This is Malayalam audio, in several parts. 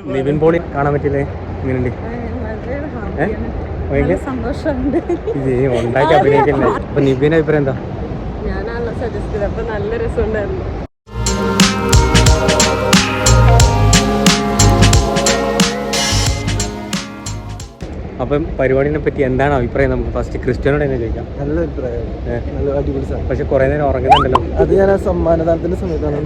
നിവിൻ പോളി കാണാൻ പറ്റില്ലേ? എങ്ങനെയുണ്ട്? സന്തോഷമുണ്ട്. ഉണ്ടാക്കി അഭിനയിക്കണ്ടേ? അപ്പൊ നിവിന്റെ അഭിപ്രായം എന്താ? ഞാനാണല്ലോ സജസ്റ്റ് ചെയ്തത്. അപ്പൊ നല്ല രസമുണ്ടായിരുന്നു. അപ്പം പരിപാടിനെ പറ്റി എന്താണ് അഭിപ്രായം? നമുക്ക് ഫസ്റ്റ് ക്രിസ്ത്യാനോട് തന്നെ ചോദിക്കാം. നല്ല അഭിപ്രായം, നല്ല അടിപൊളി സാധനം. പക്ഷെ കുറെ നേരം ഉറങ്ങുന്നുണ്ടല്ലോ. അത് ഞാൻ ആ സമ്മാനദാനത്തിന്റെ സമയത്താണ്.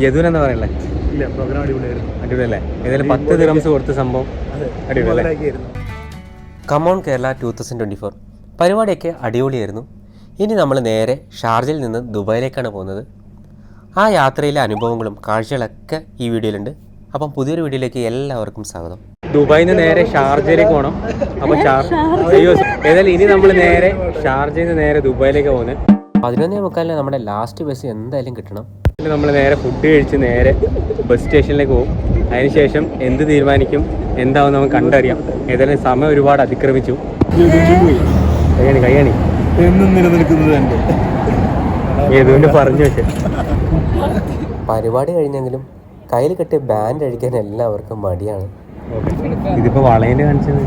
യദുൻ എന്താ പറയല്ലേ? ഇല്ല, പ്രോഗ്രാം അടിപൊളിയായിരുന്നു. അടിപൊളിയല്ലേ? ഏതായാലും 10 ദിറംസ് കൊടുത്ത സംഭവം അടിപൊളി. കമോൺ കേരള 2024 പരിപാടിയൊക്കെ അടിപൊളിയായിരുന്നു. ഇനി നമ്മൾ നേരെ ഷാർജയിൽ നിന്ന് ദുബായിലേക്കാണ് പോകുന്നത്. ആ യാത്രയിലെ അനുഭവങ്ങളും കാഴ്ചകളൊക്കെ ഈ വീഡിയോയിലുണ്ട്. അപ്പം പുതിയൊരു വീഡിയോയിലേക്ക് എല്ലാവർക്കും സ്വാഗതം. ദുബായിൽ നിന്ന് നേരെ ഷാർജയിലേക്ക് പോകണം. അപ്പോൾ ഏതായാലും ഇനി നമ്മൾ നേരെ ഷാർജയിൽ നിന്ന് നേരെ ദുബായിലേക്ക് പോകുന്നത്. 11:45 നമ്മുടെ ലാസ്റ്റ് ബസ് എന്തായാലും കിട്ടണം. നമ്മൾ നേരെ ഫുഡ് കഴിച്ച് നേരെ ബസ് സ്റ്റേഷനിലേക്ക് പോകും. അതിനുശേഷം എന്ത് തീരുമാനിക്കും എന്താവും നമുക്ക് കണ്ടറിയാം. ഏതായാലും സമയം ഒരുപാട് അതിക്രമിച്ചു. കയ്യാണി എന്നും നിലനിൽക്കുന്നത് എൻ്റെ ഏതുകൊണ്ട് പറഞ്ഞു വെച്ചേ. പരിപാടി കഴിഞ്ഞെങ്കിലും കയ്യിൽ കെട്ടിയ ബാൻഡ് അടിക്കാൻ എല്ലാവർക്കും മടിയാണ്. ഇതിപ്പോ വളയില് കാണിച്ചത്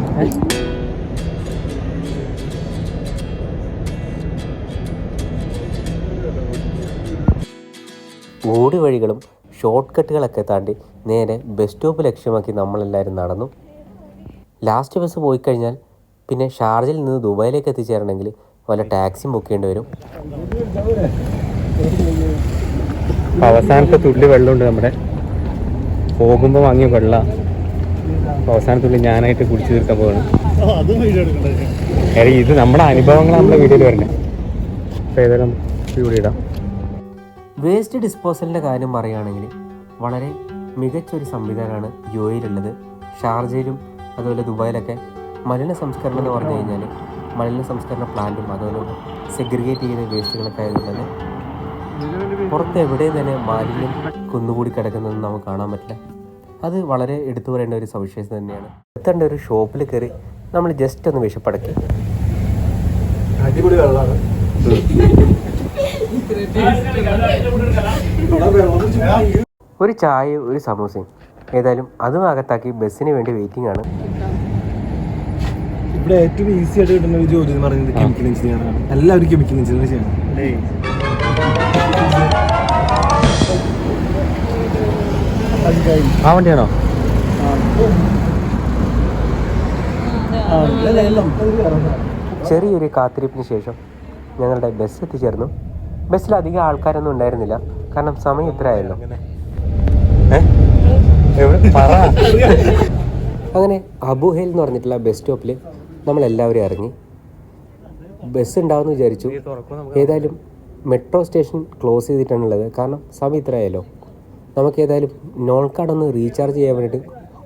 ഓടി വഴികളും ഷോർട്ട് കട്ടുകളൊക്കെ താണ്ടി നേരെ ബസ് സ്റ്റോപ്പ് ലക്ഷ്യമാക്കി നമ്മളെല്ലാവരും നടന്നു. ലാസ്റ്റ് ബസ് പോയി കഴിഞ്ഞാൽ പിന്നെ ഷാർജയിൽ നിന്ന് ദുബായിലേക്ക് എത്തിച്ചേരണമെങ്കിൽ വല്ല ടാക്സിയും ബുക്ക് ചെയ്യേണ്ടി വരും. അവസാനത്തെ തുള്ളി വെള്ളമുണ്ട് നമ്മുടെ. പോകുമ്പോൾ വാങ്ങിയ വെള്ളം അവസാനത്തുള്ളി ഞാനായിട്ട് കുടിച്ചു തീർക്കാൻ പോവാണ്. ഇത് നമ്മുടെ അനുഭവങ്ങൾ നമ്മുടെ വീഡിയോയിൽ വരണേ. അപ്പോൾ ഏതായാലും വീഡിയോ ഇടാം. വേസ്റ്റ് ഡിസ്പോസലിൻ്റെ കാര്യം പറയുകയാണെങ്കിൽ വളരെ മികച്ചൊരു സംവിധാനമാണ് യുഎഇയിലുള്ളത്. ഷാർജയിലും അതുപോലെ ദുബായിലൊക്കെ മലിന സംസ്കരണം എന്ന് പറഞ്ഞു കഴിഞ്ഞാൽ മലിന സംസ്കരണ പ്ലാന്റും അതുപോലെ സെഗ്രിഗേറ്റ് ചെയ്ത വേസ്റ്റുകളൊക്കെ ആയതുകൊണ്ട് തന്നെ പുറത്ത് എവിടെയും തന്നെ മാലിന്യം കുന്നുകൂടി കിടക്കുന്നതൊന്നും നമുക്ക് കാണാൻ പറ്റില്ല. അത് വളരെ എടുത്തു പറയേണ്ട ഒരു സവിശേഷത തന്നെയാണ്. എത്തേണ്ട ഒരു ഷോപ്പിൽ കയറി നമ്മൾ ജസ്റ്റ് ഒന്ന് വിശപ്പടക്കി. അടിപൊളി വെള്ളമാണ്. ഒരു ചായ ഒരു സമൂസയും ഏതായാലും അതും അകത്താക്കി ബസ്സിന് വേണ്ടി വെയിറ്റിംഗ് ആണ്. ഇവിടെ ഏറ്റവും ഈസി ആയിട്ട് കിട്ടുന്ന ഒരു ജോലി എന്ന് പറയുന്നത് കെമിക്കൽ എഞ്ചിനീയർ ആണ്. എല്ലാവരും കെമിക്കൽ എഞ്ചിനീയർ ചെയ്യണം. ആ വണ്ടിയാണോ? ചെറിയൊരു കാത്തിരിപ്പിന് ശേഷം ഞങ്ങളുടെ ബസ് എത്തിച്ചേർന്നു. ബസ്സിൽ അധികം ആൾക്കാരൊന്നും ഉണ്ടായിരുന്നില്ല, കാരണം സമയം ഇത്ര ആയല്ലോ. അങ്ങനെ അബുഹൈൽ എന്ന് പറഞ്ഞിട്ടുള്ള ബസ് സ്റ്റോപ്പിൽ നമ്മളെല്ലാവരും ഇറങ്ങി. ബസ് ഉണ്ടാവുമെന്ന് വിചാരിച്ചു. ഏതായാലും മെട്രോ സ്റ്റേഷൻ ക്ലോസ് ചെയ്തിട്ടാണുള്ളത്, കാരണം സമയം ഇത്ര ആയല്ലോ. നമുക്ക് ഏതായാലും നോൺ കാർഡ് ഒന്ന് റീചാർജ് ചെയ്യാൻ വേണ്ടിയിട്ട്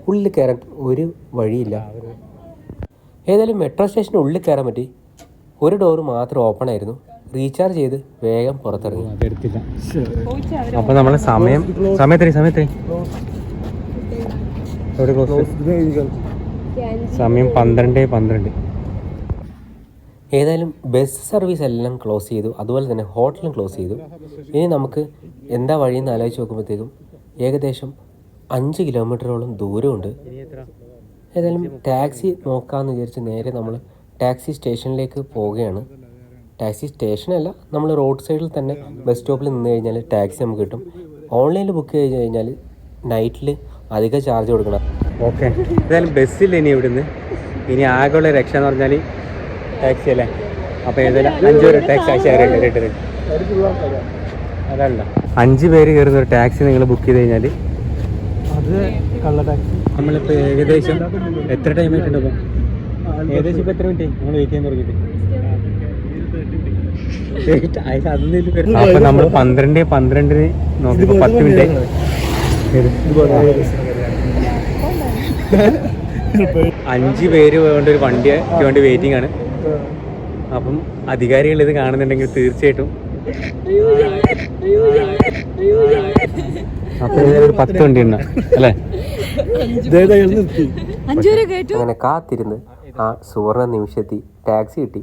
ഉള്ളിൽ കയറാൻ ഒരു വഴിയില്ല. ഏതായാലും മെട്രോ സ്റ്റേഷൻ്റെ ഉള്ളിൽ കയറാൻ പറ്റി. ഒരു ഡോറ് മാത്രം ഓപ്പൺ ആയിരുന്നു. റീചാർജ് ചെയ്ത് വേഗം പുറത്തിറങ്ങി. അപ്പോൾ നമ്മൾ സമയത്ത് സമയം 12:12. ഏതായാലും ബസ് സർവീസ് എല്ലാം ക്ലോസ് ചെയ്തു, അതുപോലെ തന്നെ ഹോട്ടലും ക്ലോസ് ചെയ്തു. ഇനി നമുക്ക് എന്താ വഴിയെന്ന് ആലോചിച്ച് നോക്കുമ്പോഴത്തേക്കും ഏകദേശം 5 കിലോമീറ്ററോളം ദൂരമുണ്ട്. ഏതായാലും ടാക്സി നോക്കാമെന്ന് വിചാരിച്ച് നേരെ നമ്മൾ ടാക്സി സ്റ്റേഷനിലേക്ക് പോവുകയാണ്. ടാക്സി സ്റ്റേഷനല്ല, നമ്മൾ റോഡ് സൈഡിൽ തന്നെ ബസ് സ്റ്റോപ്പിൽ നിന്ന് കഴിഞ്ഞാൽ ടാക്സി നമുക്ക് കിട്ടും. ഓൺലൈനിൽ ബുക്ക് ചെയ്ത് കഴിഞ്ഞാൽ നൈറ്റിൽ അധിക ചാർജ് കൊടുക്കണം. ഓക്കെ, ഏതായാലും ബസ്സില്ല ഇനി ഇവിടുന്ന്. ഇനി ആകെയുള്ള രക്ഷ എന്ന് പറഞ്ഞാൽ ടാക്സി അല്ലേ. അപ്പോൾ ഏതായാലും 5 പേര് ടാക്സി അതല്ല 5 പേര് കയറുന്ന ഒരു ടാക്സി നിങ്ങൾ ബുക്ക് ചെയ്ത് കഴിഞ്ഞാൽ അത് കള്ള ടാക്സി. നമ്മളിപ്പോൾ ഏകദേശം എത്ര ടൈം ആയിട്ടുണ്ട്? അപ്പോൾ ഏകദേശം ഇപ്പോൾ എത്ര മിനിറ്റ് നമ്മൾ വെയിറ്റ് ചെയ്യാൻ തുടങ്ങിയിട്ട്? അപ്പൊ നമ്മൾ 12:12 നോക്കിയപ്പോൾ 10 മിനിറ്റ്. 5 പേര് വേണ്ട ഒരു വണ്ടിക്ക് വേണ്ടി വെയിറ്റിംഗ് ആണ്. അപ്പം അധികാരികൾ ഇത് കാണുന്നുണ്ടെങ്കിൽ തീർച്ചയായിട്ടും അപ്പൊ ഒരു 10 വണ്ടി ഉണ്ട് അല്ലേ? അങ്ങനെ കാത്തിരുന്ന് ആ സുവർണ നിമിഷത്തിൽ ടാക്സി കിട്ടി.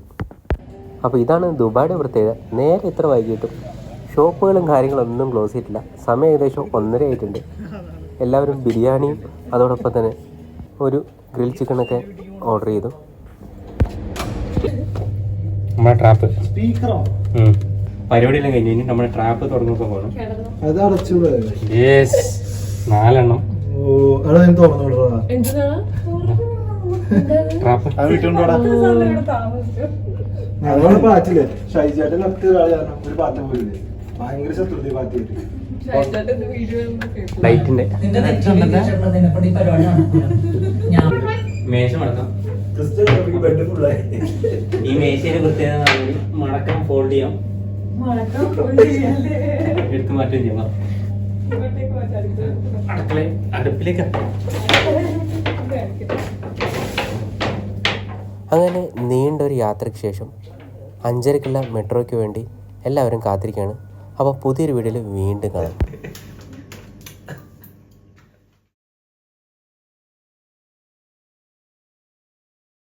അപ്പോൾ ഇതാണ് ദുബായിയുടെ പ്രത്യേകത. നേരെ ഇത്ര വൈകിട്ടും ഷോപ്പുകളും കാര്യങ്ങളൊന്നും ക്ലോസ് ചെയ്തിട്ടില്ല. സമയം ഏകദേശം 1:30 ആയിട്ടുണ്ട്. എല്ലാവരും ബിരിയാണിയും അതോടൊപ്പം തന്നെ ഒരു ഗ്രിൽ ചിക്കനൊക്കെ ഓർഡർ ചെയ്തു. നമ്മുടെ ട്രാപ്പ് സ്പീക്കറോ പരിപാടിയെല്ലാം കഴിഞ്ഞ് ഇനി നമ്മുടെ ട്രാപ്പ് തുറന്നൊക്കെ പോകണം. അത് അടച്ചുകൂടെ? യെസ്, 4 എണ്ണം ഓ അവിടെ ഞാൻ തുറന്നു വിടറാ. ട്രാപ്പ്. അത് വിട്ടോണ്ടോടാ. നമ്മള് പാറ്റില്ലേ ഷൈജാട്ടൻ ഒറ്റ കാരണം ഒരു പാറ്റ പോയില്ലേ, ഭയങ്കര ശത്രുത പാറ്റി. ലൈറ്റിന്റെ മേശ മടക്കാം. ബെഡ് ഫുള്ളായി. ഈ മേശയുടെ പ്രത്യേകത മടക്കം ഫോൾഡ് ചെയ്യാം, എടുത്ത് മാറ്റുകയും ചെയ്യാം. അടുപ്പിലേക്ക് അങ്ങനെ നീണ്ട ഒരു യാത്രയ്ക്ക് ശേഷം 5:30-ക്കുള്ള മെട്രോയ്ക്ക് വേണ്ടി എല്ലാവരും കാത്തിരിക്കുകയാണ്. അപ്പോൾ പുതിയൊരു വീഡിയോയിൽ വീണ്ടും കാണാം.